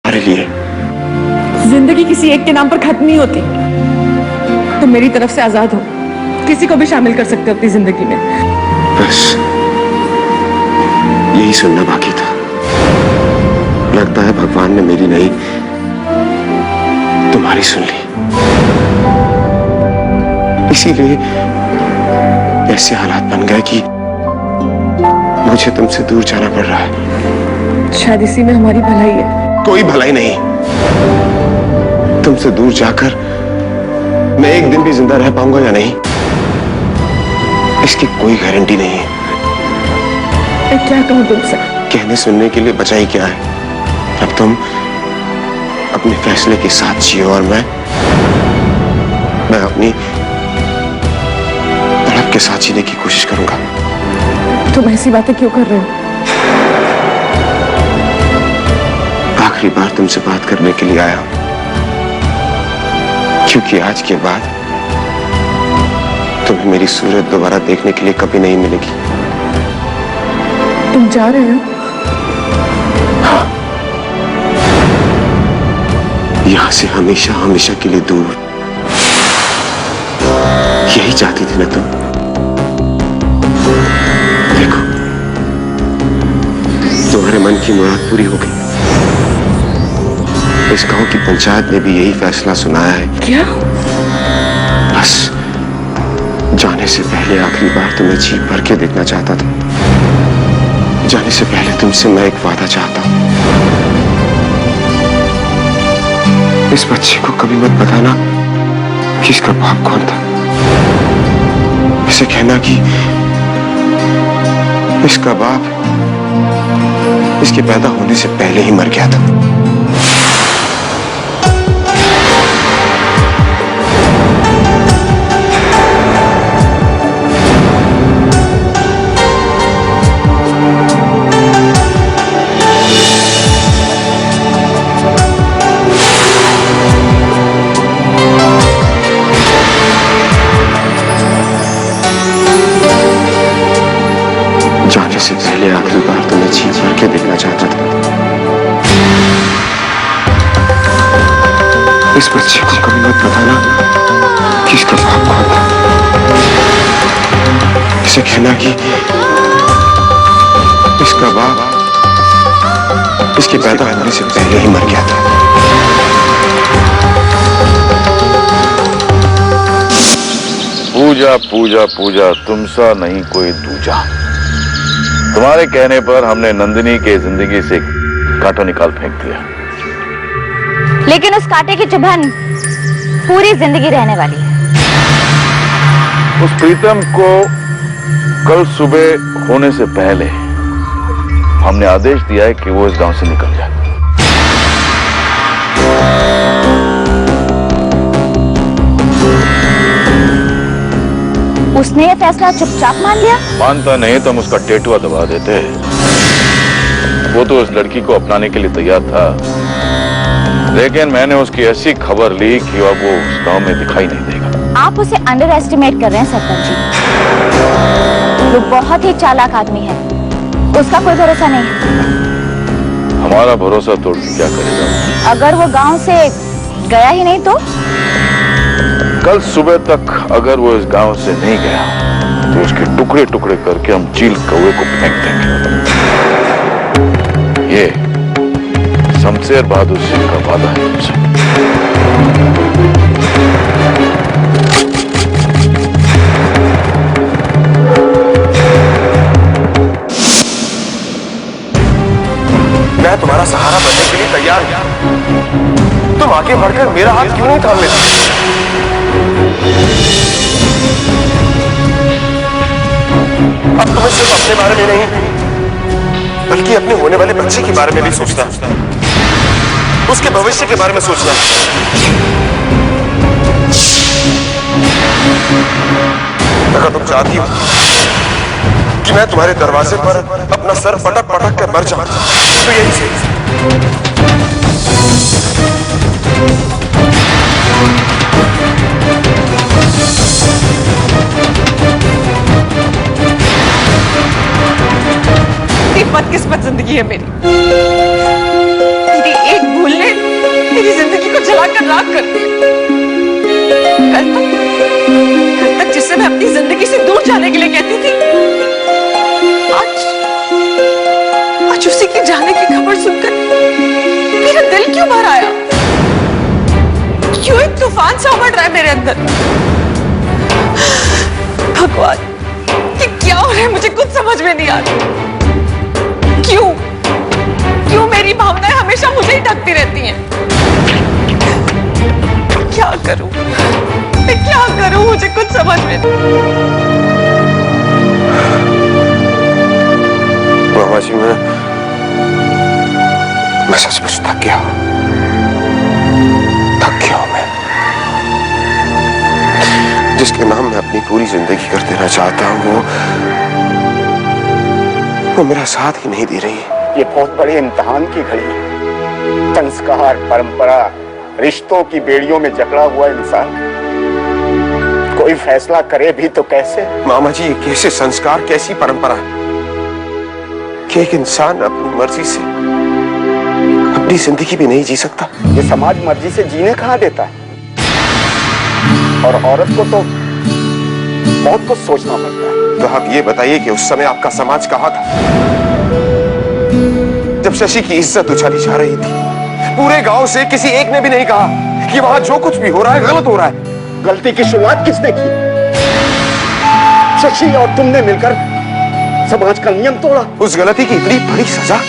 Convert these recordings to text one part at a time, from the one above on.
हमारे लिए। जिंदगी किसी एक के नाम पर खत्म नहीं होती। तुम मेरी तरफ से आजाद हो, किसी को भी शामिल कर सकते हो अपनी जिंदगी में। बस यही सुनना बाकी था। लगता है भगवान ने मेरी नहीं तुम्हारी सुन ली, इसीलिए ऐसे हालात बन गए कि मुझे तुमसे दूर जाना पड़ रहा है। शायद इसी में हमारी भलाई है। कोई भलाई नहीं। तुमसे दूर जाकर मैं एक दिन भी जिंदा रह पाऊंगा या नहीं, इसकी कोई गारंटी नहीं है। मैं क्या कहूं तुमसे? कहने सुनने के लिए बचा ही क्या है। अब तुम अपने फैसले के साथ जियो और मैं अपनी तड़प के साथ जीने की कोशिश करूंगा। तुम ऐसी बातें क्यों कर रहे हो? आखिरी बार तुमसे बात करने के लिए आया हूं, क्योंकि आज के बाद तुम्हें मेरी सूरत दोबारा देखने के लिए कभी नहीं मिलेगी। तुम जा रहे हो? हाँ, यहां से हमेशा हमेशा के लिए दूर। यही चाहती थी ना तुम? देखो, तुम्हारे मन की मुराद पूरी हो गई। इस गांव की पंचायत ने भी यही फैसला सुनाया है। क्या? बस जाने से पहले आखिरी बार तुम्हें जी भर के देखना चाहता था। जाने से पहले तुमसे मैं एक वादा चाहता हूं। इस बच्चे को कभी मत बताना कि इसका बाप कौन था। इसे कहना कि इसका बाप इसके पैदा होने से पहले ही मर गया था। जाने से पहले आखिरी बार तुम्हें जी भर के देखना चाहता था। इस बच्चे को कभी मत बताना कि इसका बाप कौन था। इसे कहना कि इसका बाप इसके पैदा होने से पहले ही मर गया था। पूजा पूजा पूजा तुमसा नहीं कोई दूजा। तुम्हारे कहने पर हमने नंदिनी के जिंदगी से कांटा निकाल फेंक दिया, लेकिन उस कांटे की चुभन पूरी जिंदगी रहने वाली है। उस प्रीतम को कल सुबह होने से पहले हमने आदेश दिया है कि वो इस गांव से निकल जाए। उसने ये फैसला चुपचाप मान लिया? मानता नहीं तो हम उसका टेटुआ दबा देते। वो तो उस लड़की को अपनाने के लिए तैयार था, लेकिन मैंने उसकी ऐसी खबर ली कि अब वो उस गांव में दिखाई नहीं देगा। आप उसे अंडर एस्टिमेट कर रहे हैं सरपंच जी। वो बहुत ही चालाक आदमी है, उसका कोई भरोसा नहीं है। हमारा भरोसा तोड़ के क्या करेगा? अगर वो गांव से गया ही नहीं तो? कल सुबह तक अगर वो इस गांव से नहीं गया तो उसके टुकड़े टुकड़े करके हम चील कौवे को फेंक देंगे। ये शमशेर बहादुर सिंह का वादा है तुमसे। मैं तुम्हारा सहारा बनने के लिए तैयार हूं। तुम आगे बढ़कर मेरा हाथ क्यों नहीं थाम लेते? अब तुम्हें सिर्फ अपने बारे में नहीं, बल्कि अपने होने वाले बच्चे के बारे में भी सोचना, उसके भविष्य के बारे में सोचना। अगर तुम चाहती हो कि मैं तुम्हारे दरवाजे पर अपना सर पटक पटक कर मर जाऊं, तो यही सही। बदकिस्मत जिंदगी है मेरी। एक भूलने जलाकर राख कर दिया। कल तक जिसे मैं अपनी जिंदगी से दूर जाने के लिए कहती थी, आज उसी के जाने की खबर सुनकर मेरा दिल क्यों भर आया? क्यों एक तूफान सा उमड़ रहा है मेरे अंदर? भगवान, ये क्या हो रहा है? मुझे कुछ समझ में नहीं आ रहा। क्यों मेरी भावनाएं हमेशा मुझे ही ढकती रहती हैं? क्या करूं मैं, क्या करूं? मुझे कुछ समझ में नहीं। मामा जी, मैं सचमुच थक गया हूं मैं। जिसके नाम मैं अपनी पूरी जिंदगी कर देना चाहता हूं, वो मेरा साथ ही नहीं दे रही है। ये बहुत बड़े इम्तिहान की घड़ी है। संस्कार, परंपरा, रिश्तों की बेड़ियों में जकड़ा हुआ इंसान कोई फैसला करे भी तो कैसे? मामा जी, ये कैसे संस्कार, कैसी परंपरा कि एक इंसान अपनी मर्जी से अपनी जिंदगी भी नहीं जी सकता? ये समाज मर्जी से जीने कहाँ देता है? और औरत को तो बहुत कुछ सोचना पड़ता है। तो आप ये बताइए कि उस समय आपका समाज कहाँ था, जब शशि की इज्जत उछाली जा रही थी? पूरे गांव से किसी एक ने भी नहीं कहा कि वहां जो कुछ भी हो रहा है गलत हो रहा है। गलती की शुरुआत किसने की? शशि और तुमने मिलकर समाज का नियम तोड़ा। उस गलती की इतनी बड़ी सजा?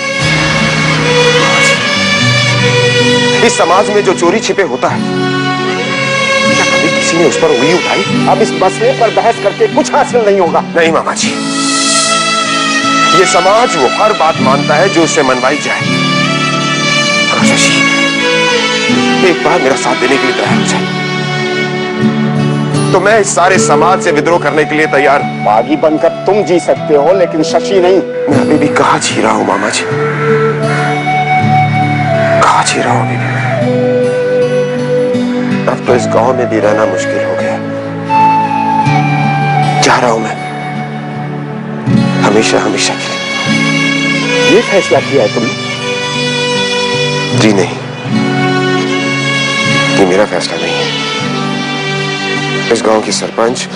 इस समाज में जो चोरी छिपे होता है, क्या कभी किसी ने उस पर उंगली उठाई? अब इस मसले पर बहस करके कुछ हासिल नहीं होगा। नहीं मामा जी, ये समाज वो हर बात मानता है जो उससे मनवाई जाए। शशि, एक बार मेरा साथ देने के लिए तैयार हो जाए तो मैं इस सारे समाज से विद्रोह करने के लिए तैयार हूं। बागी बनकर तुम जी सकते हो, लेकिन शशि नहीं। मैं अभी भी कहां जी रहा हूं मामा जी, कहां जी रहा हूं अभी भी? अब तो इस गांव में भी रहना मुश्किल हो गया। जा रहा हूं मैं, हमेशा हमेशा के लिए। ये फैसला किया है तुमने? जी नहीं, ये मेरा फैसला नहीं है। इस गांव की सरपंच,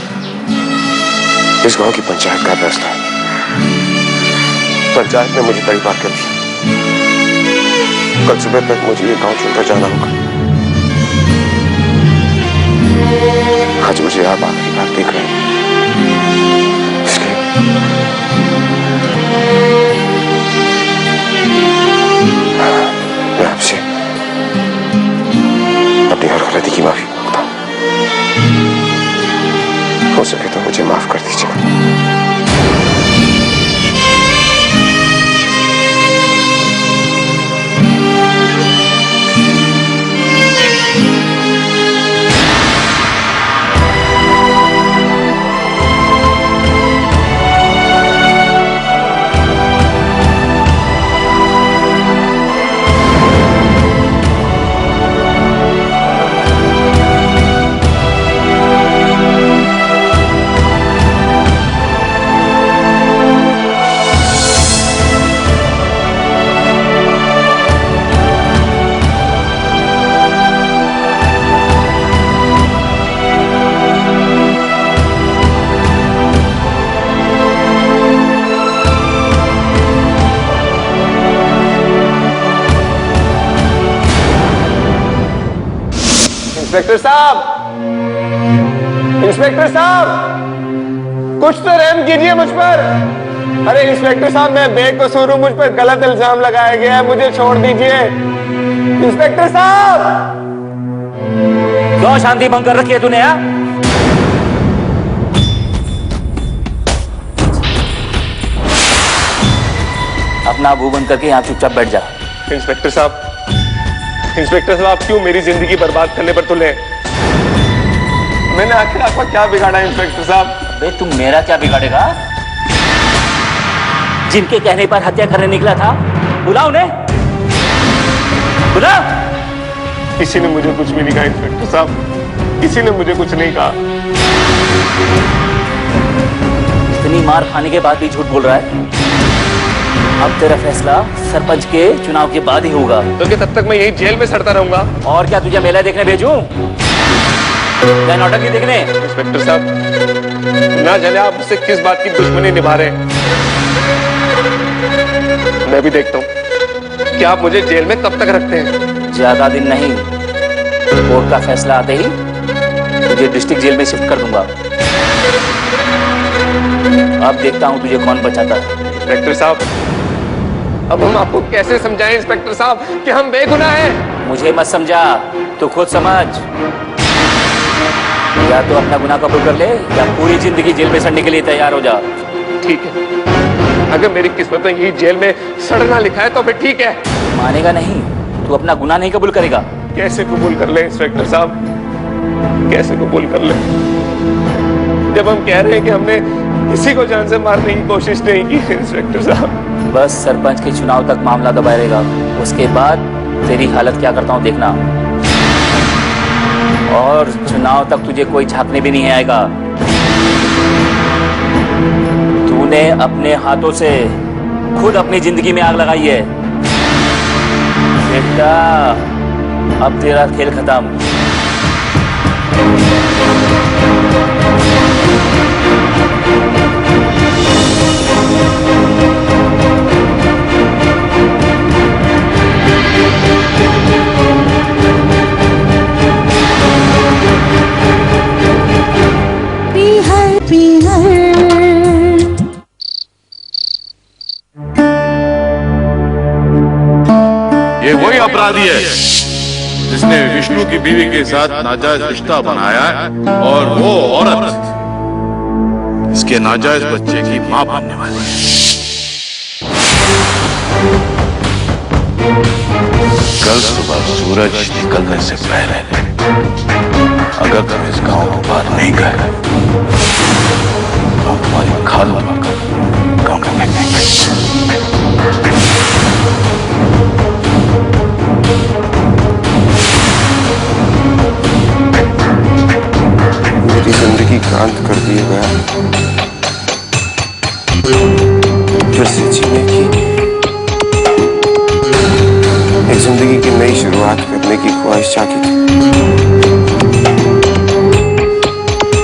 इस गांव की पंचायत का फैसला है। पंचायत ने मुझे तय कर दिया, कल सुबह तक मुझे ये गांव छोड़कर जाना होगा। आज मुझे आप आखिरी बार देख रहे हैं, इसलिए मैं आपसे अपनी हर गलती की माफी मांगता हूं। हो सके तो मुझे माफ कर दीजिएगा। इंस्पेक्टर साहब, इंस्पेक्टर साहब, कुछ तो रहम कीजिए मुझ पर। अरे इंस्पेक्टर साहब, मैं बेकसूर हूं, मुझ पर गलत इल्जाम लगाया गया है, मुझे छोड़ दीजिए। इंस्पेक्टर साहब, क्यों शांति भंग कर रखी है तूने? अपना मुंह बंद करके यहाँ चुपचाप बैठ जा। इंस्पेक्टर साहब, इंस्पेक्टर साहब, आप क्यों मेरी जिंदगी बर्बाद करने पर तुले? मैंने आखिर आपका क्या बिगाड़ा इंस्पेक्टर साहब? अबे तुम मेरा क्या बिगाड़ेगा? जिनके कहने पर हत्या करने निकला था, बुला उन्हें, बुला। किसी ने मुझे कुछ भी नहीं कहा इंस्पेक्टर साहब, किसी ने मुझे कुछ नहीं कहा। इतनी मार खाने के बाद भी झूठ बोल रहा है? अब तेरा फैसला सरपंच के चुनाव के बाद ही होगा। तो क्या तब तक मैं यही जेल में सड़ता रहूंगा? और क्या तुझे मेला देखने भेजूं? क्या नौटंकी देखने? इंस्पेक्टर साहब, ना जाने आप मुझसे किस बात की दुश्मनी निभा रहे हैं। मैं भी देखता हूँ कि आप मुझे जेल में कब तक रखते हैं। ज्यादा दिन नहीं, कोर्ट का फैसला आते ही तुझे डिस्ट्रिक्ट जेल में शिफ्ट कर दूंगा। अब देखता हूँ तुझे कौन बचाता है। इंस्पेक्टर साहब, अब हम आपको कैसे समझाएं इंस्पेक्टर साहब कि हम बेगुनाह हैं? मुझे मत समझा, तो खुद समझ। या तो अपना गुनाह कबूल कर ले या पूरी जिंदगी जेल में सड़ने के लिए तैयार हो जा। ठीक है, अगर मेरी किस्मत में यही जेल में सड़ना लिखा है तो फिर ठीक है। मानेगा नहीं, तू अपना गुनाह नहीं कबूल करेगा। कैसे कबूल कर ले इंस्पेक्टर साहब, कैसे कबूल कर ले, जब हम कह रहे हैं कि हमने किसी को जान से मारने की कोशिश नहीं की। इंस्पेक्टर साहब, बस सरपंच के चुनाव तक मामला दबाया रहेगा, उसके बाद तेरी हालत क्या करता हूँ देखना। और चुनाव तक तुझे कोई झांकने भी नहीं आएगा। तूने अपने हाथों से खुद अपनी जिंदगी में आग लगाई है बेटा, अब तेरा खेल खत्म। ये वही अपराधी है जिसने विष्णु की बीवी के साथ नाजायज रिश्ता बनाया है और वो औरत इसके नाजायज बच्चे की मां बनने वाली है। कल सुबह सूरज निकलने से पहले अगर तुम इस गांव को बाहर नहीं गए तो तुम्हारी खाल लगाकर गांव में फेंक देंगे। मेरी जिंदगी का अंत कर दिया गया, फिर से जीने की, एक जिंदगी की नई शुरुआत करने की ख्वाहिश जागी थी,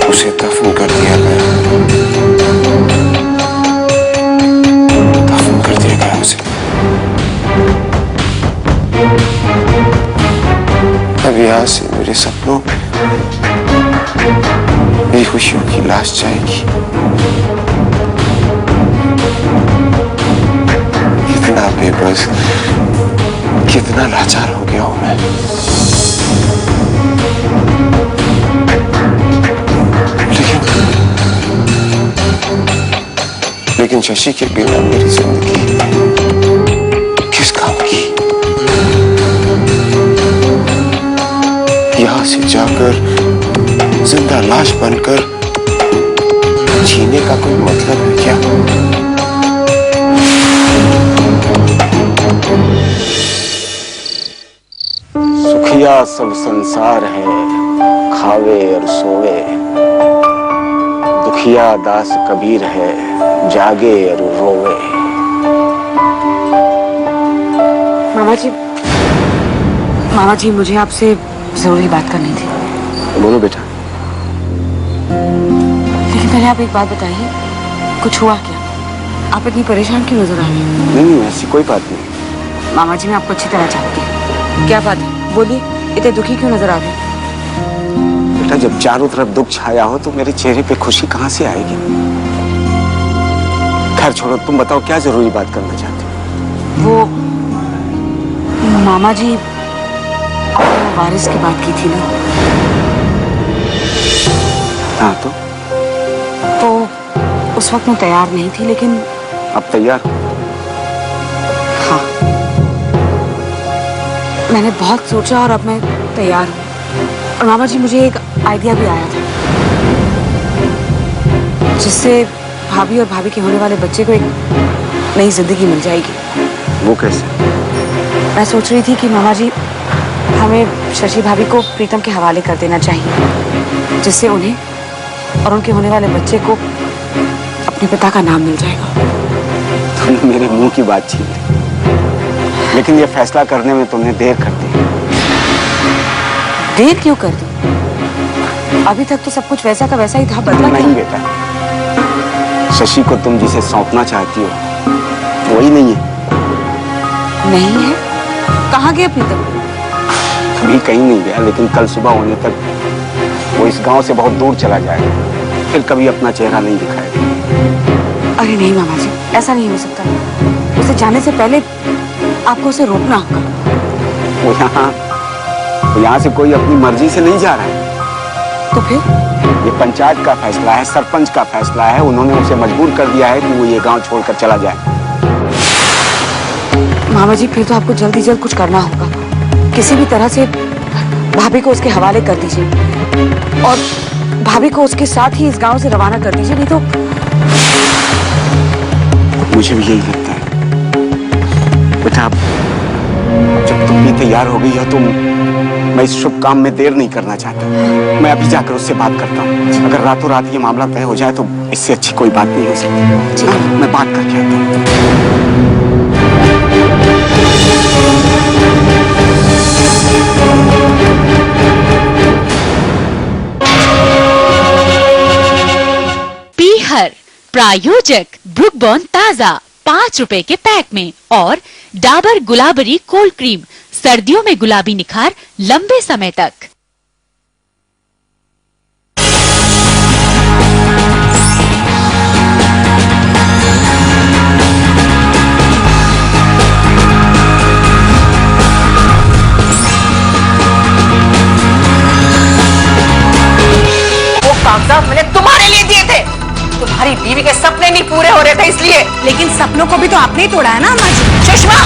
उसे दफन कर दिया गया, दफन कर दिया गया उसे। अब यहाँ से मेरे सपनों में मेरी खुशियों की लाश जाएगी। कितना बेबस, कितना लाचार हो गया हूं मैं। लेकिन शशि के बिना मेरी जिंदगी किस काम की? यहां से जाकर जिंदा लाश बनकर जीने का कोई मतलब है क्या? सुखिया सब संसार है, खावे और सोवे, दुखिया दास कबीर है, जागे और रोवे। मामा जी मुझे आपसे जरूरी बात करनी थी। बोलो बेटा। लेकिन पहले आप एक बात बताइए, कुछ हुआ क्या? आप इतनी परेशान क्यों नजर आ रही हैं? नहीं, ऐसी कोई बात नहीं। मामा जी मैं आपको अच्छी तरह जानती हूँ। क्या बात है, बोलिए, इतने दुखी क्यों नजर आ रहे हैं? बेटा, जब चारों तरफ दुख छाया हो तो मेरे चेहरे पे खुशी कहाँ से आएगी? खैर छोड़ो, तुम बताओ क्या जरूरी बात करना चाहते हो? वो मामा जी वारिस की बात की थी ना। हाँ तो उस वक्त मैं तैयार नहीं थी, लेकिन अब तैयार हो? हाँ, मैंने बहुत सोचा और अब मैं तैयार हूँ। और मामा जी मुझे एक आइडिया भी आया था, जिससे भाभी और भाभी के होने वाले बच्चे को एक नई जिंदगी मिल जाएगी। वो कैसे? मैं सोच रही थी कि मामा जी हमें शशि भाभी को प्रीतम के हवाले कर देना चाहिए, जिससे उन्हें और उनके होने वाले बच्चे को अपने पिता का नाम मिल जाएगा। तूने मेरे मुंह की बात छीन ली, लेकिन ये फैसला करने में तुमने देर कर दी। देर क्यों कर दी? अभी तक तो सब कुछ वैसा का वैसा ही था, बदला नहीं बेटा, शशि को तुम जिसे सौंपना चाहती हो वही नहीं है। नहीं है? कहाँ गया प्रीतम? अभी कहीं नहीं गया, लेकिन कल सुबह होने तक वो इस गांव से बहुत दूर चला जाएगा, फिर कभी अपना चेहरा नहीं दिखाएगा। अरे नहीं मामा जी, ऐसा नहीं हो सकता। उसे जाने से पहले आपको उसे रोकना होगा। वो यहाँ से कोई अपनी मर्जी से नहीं जा रहा है। तो फिर? ये पंचायत का फैसला है, सरपंच का फैसला है। उन्होंने उसे मजबूर कर दिया है कि वो ये गांव छोड़कर चला जाए। मामा जी, फिर तो आपको जल्दी जल्द कुछ करना होगा। किसी भी तरह से भाभी को उसके हवाले कर दीजिए और भाभी को उसके साथ ही इस गांव से रवाना कर दीजिए, नहीं तो। मुझे भी यही लगता है बेटा। जब तुम भी तैयार हो गई हो तो मैं इस शुभ काम में देर नहीं करना चाहता। मैं अभी जाकर उससे बात करता हूँ। अगर रातों रात ये मामला तय हो जाए तो इससे अच्छी कोई बात नहीं हो सकती। मैं बात करके आता हूँ। पीहर प्रायोजक ब्रुक बॉन्ड ताजा 5 रुपए के पैक में और डाबर गुलाबरी कोल्ड क्रीम, सर्दियों में गुलाबी निखार लंबे समय तक। वो कागजात मैंने तुम्हारे लिए दिए थे। तुम्हारी बीवी के सपने नहीं पूरे हो रहे थे इसलिए। लेकिन सपनों को भी तो आपने ही तोड़ा है ना अम्मा जी। सुषमा,